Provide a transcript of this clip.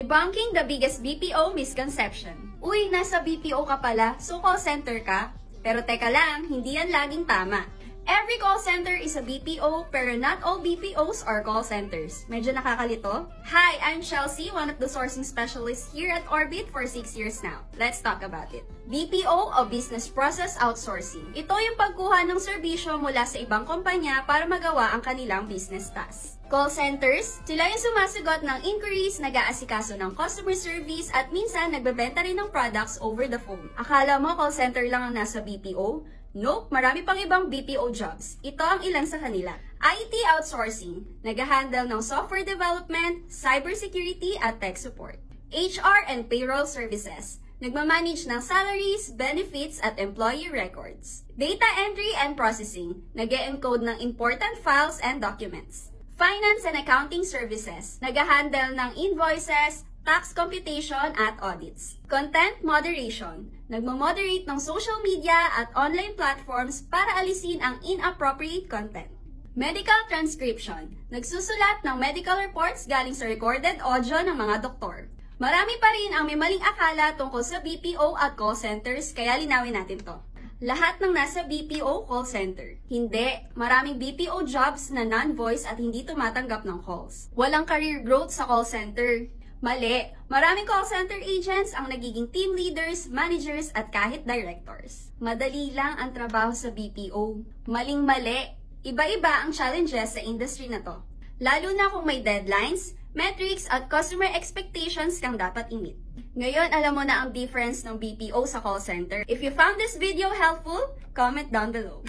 Debunking the biggest BPO misconception. Uy, nasa BPO ka pala, so call center ka? Pero teka lang, hindi yan laging tama. Every call center is a BPO, pero not all BPOs are call centers. Medyo nakakalito? Hi, I'm Chelsea, one of the sourcing specialists here at Orbit for 6 years now. Let's talk about it. BPO o Business Process Outsourcing. Ito yung pagkuha ng serbisyo mula sa ibang kumpanya para magawa ang kanilang business tasks. Call centers, sila yung sumasagot ng inquiries, nag-aasikaso ng customer service, at minsan nagbebenta rin ng products over the phone. Akala mo call center lang ang nasa BPO? Nope, marami pang ibang BPO jobs. Ito ang ilan sa kanila. IT outsourcing, nag-handle ng software development, cybersecurity at tech support. HR and payroll services, nagmamanage ng salaries, benefits at employee records. Data entry and processing, nag-e-encode ng important files and documents. Finance and accounting services, nag-handle ng invoices, tax computation at audits. Content moderation, nagmo-moderate ng social media at online platforms para alisin ang inappropriate content. Medical transcription, nagsusulat ng medical reports galing sa recorded audio ng mga doktor. Marami pa rin ang may maling akala tungkol sa BPO at call centers, kaya linawin natin to. Lahat ng nasa BPO call center. Hindi. Maraming BPO jobs na non-voice at hindi tumatanggap ng calls. Walang career growth sa call center. Mali. Maraming call center agents ang nagiging team leaders, managers at kahit directors. Madali lang ang trabaho sa BPO. Maling-mali. Iba-iba ang challenges sa industry na to. Lalo na kung may deadlines, metrics at customer expectations kang dapat i-meet. Ngayon, alam mo na ang difference ng BPO sa call center. If you found this video helpful, comment down below.